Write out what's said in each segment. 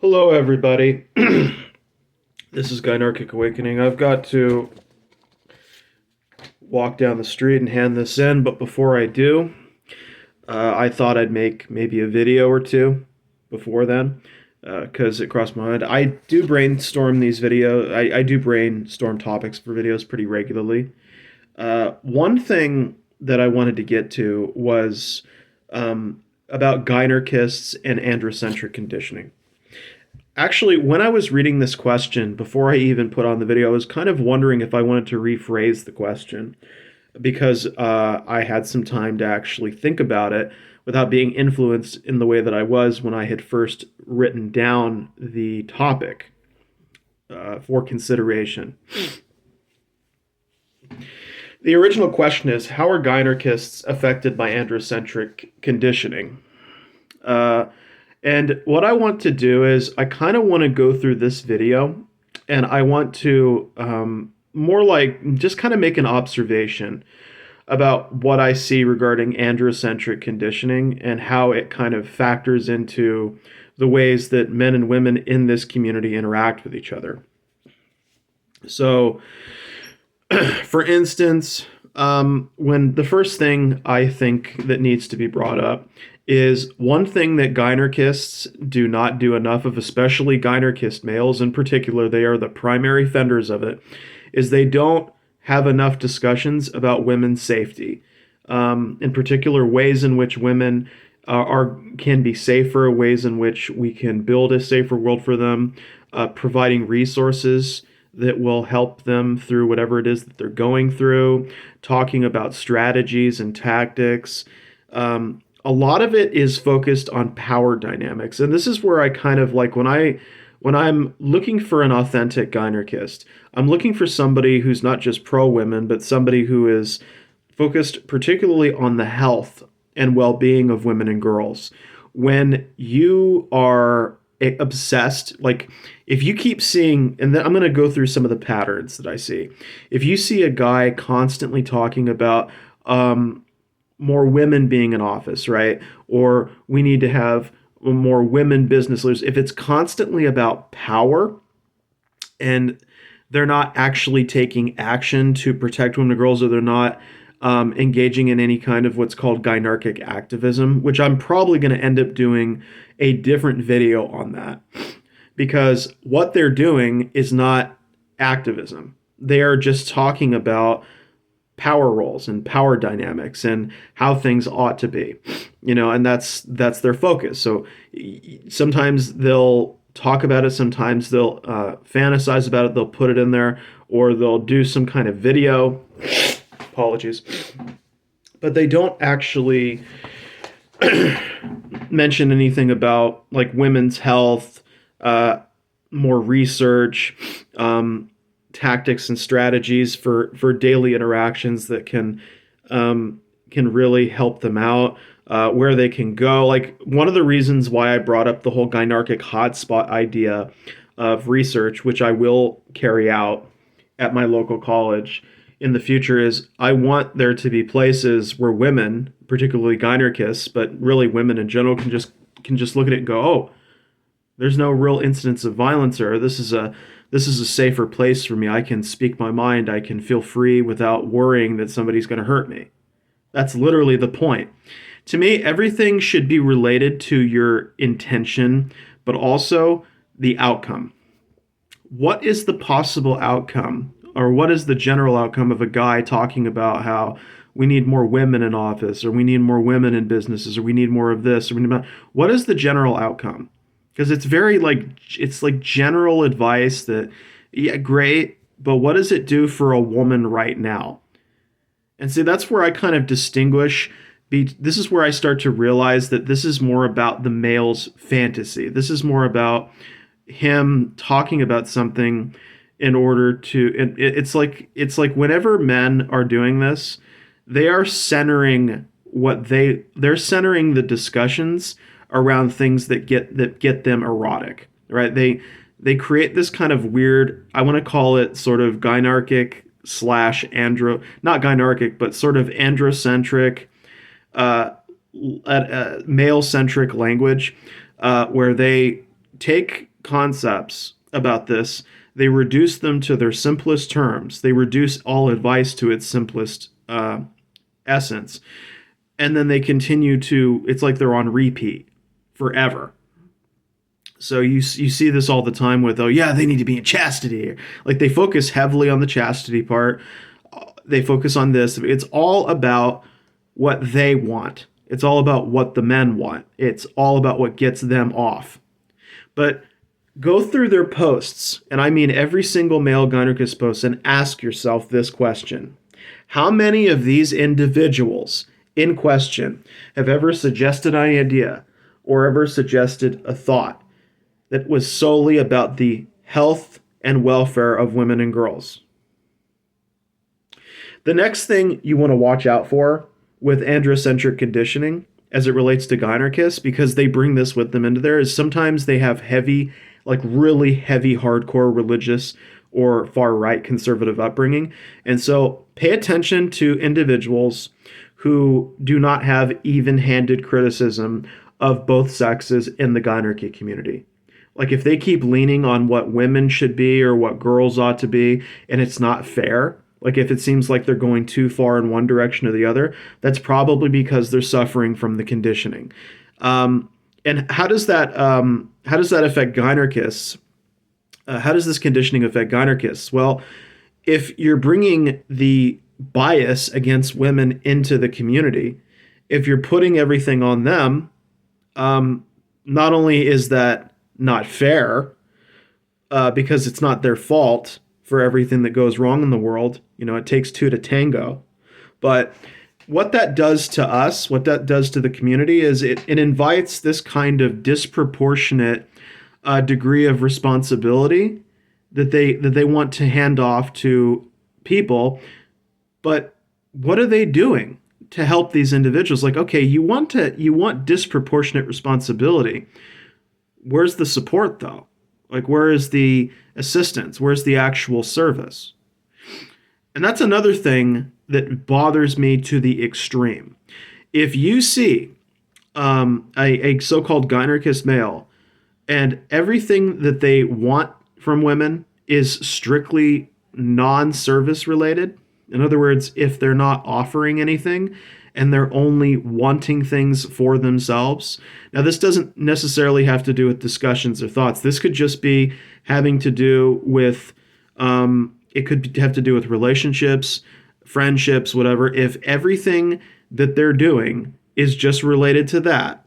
Hello, everybody. This is Gynarchic Awakening. I've got to walk down the street and hand this in, but before I do, I thought I'd make maybe a video or two before then, because it crossed my mind. I do brainstorm these videos. I do brainstorm topics for videos pretty regularly. One thing that I wanted to get to was about Gynarchists and androcentric conditioning. Actually, when I was reading this question before I even put on the video, I was kind of wondering if I wanted to rephrase the question because I had some time to actually think about it without being influenced in the way that I was when I had first written down the topic for consideration. The original question is, how are Gynarchists affected by androcentric conditioning? And what I want to do is I kind of want to go through this video and I want to more like just kind of make an observation about what I see regarding androcentric conditioning and how it kind of factors into the ways that men and women in this community interact with each other. So, for instance, when the first thing I think that needs to be brought up is one thing that Gynarchists do not do enough of, especially Gynarchist males in particular, they are the primary fenders of it, is they don't have enough discussions about women's safety. In particular, ways in which women can be safer, ways in which we can build a safer world for them, providing resources that will help them through whatever it is that they're going through, talking about strategies and tactics. A lot of it is focused on power dynamics. And this is where I kind of like when I'm looking for an authentic Gynarchist, I'm looking for somebody who's not just pro-women, but somebody who is focused particularly on the health and well-being of women and girls. When you are obsessed, like if you keep seeing, and then I'm going to go through some of the patterns that I see. If you see a guy constantly talking about more women being in office, right? Or we need to have more women business leaders. If it's constantly about power and they're not actually taking action to protect women and girls, or they're not engaging in any kind of what's called Gynarchic activism, which I'm probably going to end up doing a different video on that, because what they're doing is not activism. They are just talking about power roles and power dynamics and how things ought to be, and that's their focus. So sometimes they'll talk about it, sometimes they'll fantasize about it, they'll put it in there, or they'll do some kind of video. Apologies. But they don't actually mention anything about like women's health, more research, tactics and strategies for daily interactions that can really help them out, where they can go. Like one of the reasons why I brought up the whole Gynarchic hotspot idea of research, which I will carry out at my local college in the future, is I want there to be places where women, particularly Gynarchists, but really women in general, can just look at it and go, oh, there's no real incidents of violence, or this is a safer place for me. I can speak my mind. I can feel free without worrying that somebody's going to hurt me. That's literally the point. To me, everything should be related to your intention, but also the outcome. What is the possible outcome, or what is the general outcome of a guy talking about how we need more women in office, or we need more women in businesses, or we need more of this, or what is the general outcome? Because it's very it's like general advice that, yeah, great, but what does it do for a woman right now? And see, that's where I kind of distinguish. This is where I start to realize that this is more about the male's fantasy. This is more about him talking about something in order to. It's like whenever men are doing this, they are centering they're centering the discussions around things that get them erotic, right? They create this kind of weird, I want to call it sort of Gynarchic slash not Gynarchic, but sort of androcentric, male-centric language, where they take concepts about this, they reduce them to their simplest terms. They reduce all advice to its simplest essence. And then they continue to, it's like they're on repeat forever. So you see this all the time with, oh yeah, they need to be in chastity. Like they focus heavily on the chastity part. They focus on this. It's all about what they want. It's all about what the men want. It's all about what gets them off. But go through their posts, and I mean every single male gynecologist post, and ask yourself this question. How many of these individuals in question have ever suggested an idea or ever suggested a thought that was solely about the health and welfare of women and girls? The next thing you want to watch out for with androcentric conditioning as it relates to Gynarchists, because they bring this with them into there, is sometimes they have heavy, like really heavy, hardcore religious or far-right conservative upbringing. And so pay attention to individuals who do not have even-handed criticism of both sexes in the Gynarchy community. Like if they keep leaning on what women should be or what girls ought to be, and it's not fair, like if it seems like they're going too far in one direction or the other, that's probably because they're suffering from the conditioning. And how does that affect Gynarchists? How does this conditioning affect Gynarchists? Well, if you're bringing the bias against women into the community, if you're putting everything on them, not only is that not fair, because it's not their fault for everything that goes wrong in the world. You know, it takes two to tango. But what that does to us, what that does to the community, is it invites this kind of disproportionate degree of responsibility that they want to hand off to people. But what are they doing to help these individuals? Like, okay, you want disproportionate responsibility. Where's the support though? Like, where is the assistance? Where's the actual service? And that's another thing that bothers me to the extreme. If you see a so-called Gynarchist male and everything that they want from women is strictly non-service related, in other words, if they're not offering anything and they're only wanting things for themselves. Now, this doesn't necessarily have to do with discussions or thoughts. This could just be having to do with, it could have to do with relationships, friendships, whatever. If everything that they're doing is just related to that,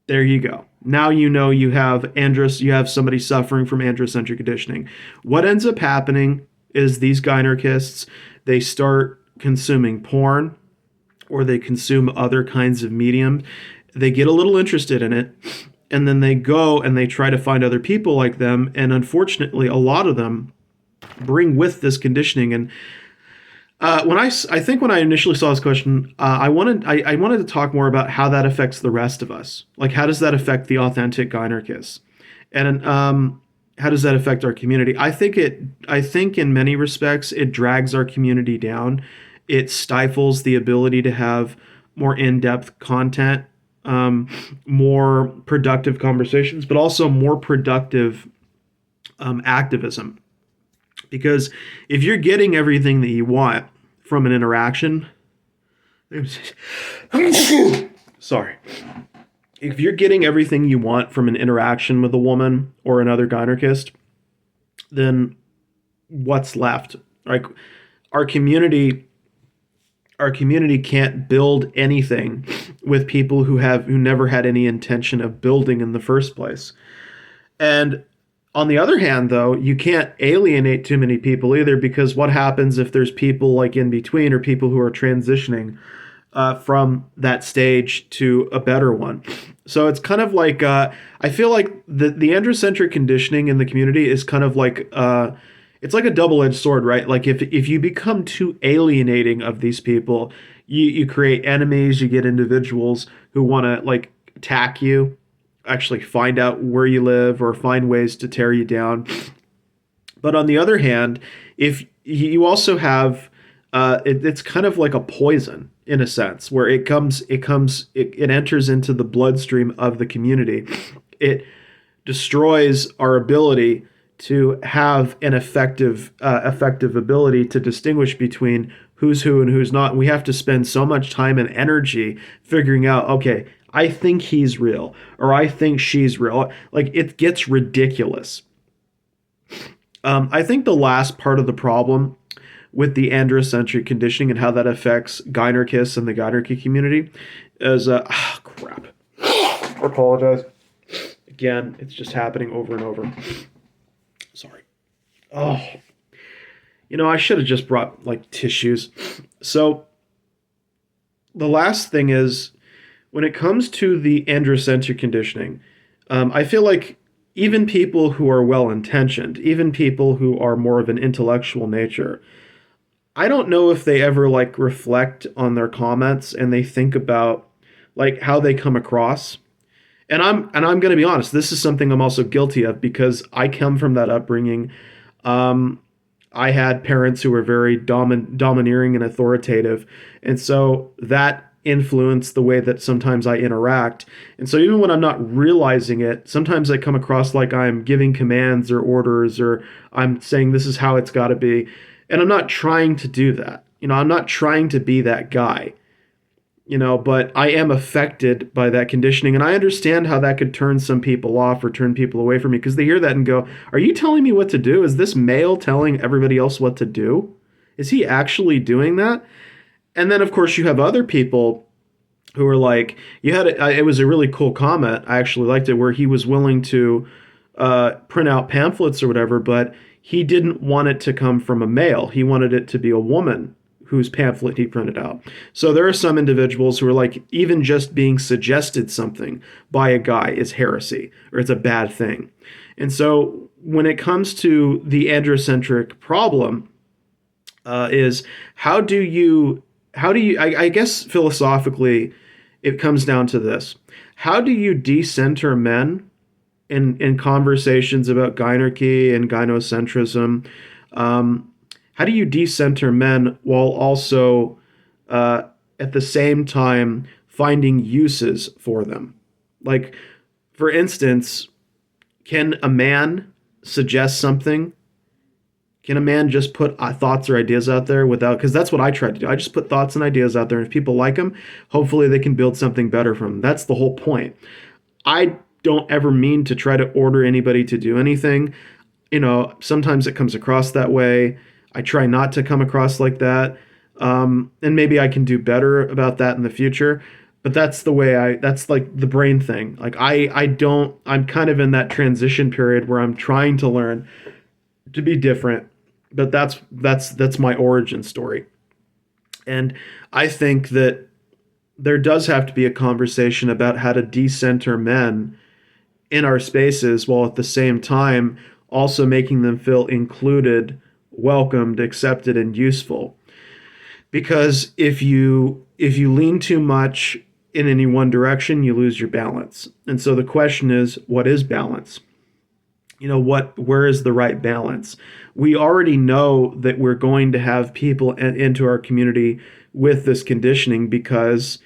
there you go. Now you know you have somebody suffering from androcentric conditioning. What ends up happening is these Gynarchists, they start consuming porn, or they consume other kinds of medium. They get a little interested in it, and then they go and they try to find other people like them. And unfortunately, a lot of them bring with this conditioning. And when I think when I initially saw this question, I wanted to talk more about how that affects the rest of us. Like, how does that affect the authentic Gynarchists? And how does that affect our community? I think in many respects, it drags our community down. It stifles the ability to have more in-depth content, more productive conversations, but also more productive activism. Because if you're getting everything that you want from an interaction, sorry. If you're getting everything you want from an interaction with a woman or another Gynarchist, then what's left? Like, our community can't build anything with people who never had any intention of building in the first place. And on the other hand, though, you can't alienate too many people either, because what happens if there's people like in between, or people who are transitioning from that stage to a better one? So it's kind of like, I feel like the androcentric conditioning in the community is kind of like, it's like a double-edged sword, right? Like if you become too alienating of these people, you create enemies, you get individuals who want to like attack you, actually find out where you live or find ways to tear you down. But on the other hand, if you also have, it's kind of like a poison in a sense, where it enters into the bloodstream of the community. It destroys our ability to have an effective ability to distinguish between who's who and who's not. We have to spend so much time and energy figuring out, okay, I think he's real or I think she's real. Like, it gets ridiculous. I think the last part of the problem with the androcentric conditioning and how that affects Gynarchists and the Gynarchy community is crap. I apologize. Again, it's just happening over and over. Sorry. Oh, I should have just brought like tissues. So the last thing is, when it comes to the androcentric conditioning, I feel like even people who are well intentioned, even people who are more of an intellectual nature, I don't know if they ever like reflect on their comments and they think about like how they come across. And I'm going to be honest, this is something I'm also guilty of because I come from that upbringing. I had parents who were very domineering and authoritative, and so that influenced the way that sometimes I interact. And so even when I'm not realizing it, sometimes I come across like I'm giving commands or orders, or I'm saying this is how it's got to be. And I'm not trying to do that. I'm not trying to be that guy. But I am affected by that conditioning. And I understand how that could turn some people off or turn people away from me because they hear that and go, are you telling me what to do? Is this male telling everybody else what to do? Is he actually doing that? And then, of course, you have other people who are like, it was a really cool comment. I actually liked it, where he was willing to print out pamphlets or whatever, but he didn't want it to come from a male. He wanted it to be a woman whose pamphlet he printed out. So there are some individuals who are like, even just being suggested something by a guy is heresy or it's a bad thing. And so when it comes to the androcentric problem, is how do you, I guess philosophically, it comes down to this. How do you decenter men in conversations about gynarchy and gynocentrism? How do you decenter men while also, at the same time, finding uses for them? Like, for instance, can a man suggest something? Can a man just put thoughts or ideas out there without, because that's what I try to do. I just put thoughts and ideas out there, and if people like them, hopefully they can build something better from them. That's the whole point. I don't ever mean to try to order anybody to do anything. Sometimes it comes across that way. I try not to come across like that. And maybe I can do better about that in the future. But that's the way that's like the brain thing. Like I'm kind of in that transition period where I'm trying to learn to be different. But that's my origin story. And I think that there does have to be a conversation about how to decenter men in our spaces while at the same time also making them feel included, welcomed, accepted, and useful. Because if you lean too much in any one direction, you lose your balance. And so the question is, what is balance? Where is the right balance? We already know that we're going to have people into our community with this conditioning because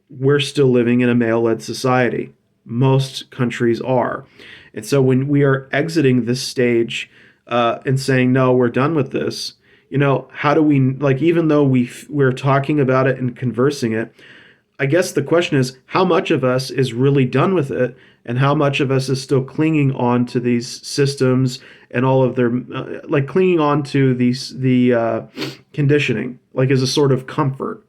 we're still living in a male-led society. Most countries are. And so when we are exiting this stage and saying, no, we're done with this, how do we, like, even though we're talking about it and conversing it, I guess the question is, how much of us is really done with it, and how much of us is still clinging on to these systems and all of their, clinging on to the conditioning, like as a sort of comfort.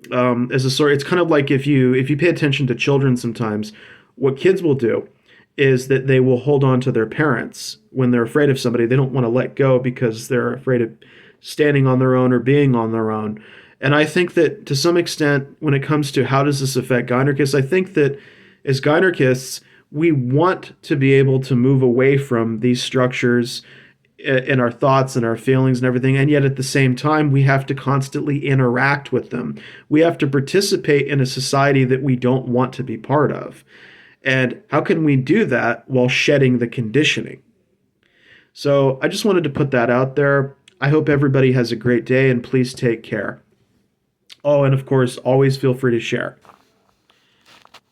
It's kind of like if you pay attention to children sometimes, what kids will do is that they will hold on to their parents when they're afraid of somebody. They don't want to let go because they're afraid of standing on their own or being on their own. And I think that to some extent, when it comes to how does this affect Gynarchists, I think that as Gynarchists, we want to be able to move away from these structures in our thoughts and our feelings and everything. And yet at the same time, we have to constantly interact with them. We have to participate in a society that we don't want to be part of. And how can we do that while shedding the conditioning? So I just wanted to put that out there. I hope everybody has a great day, and please take care. Oh, and of course, always feel free to share.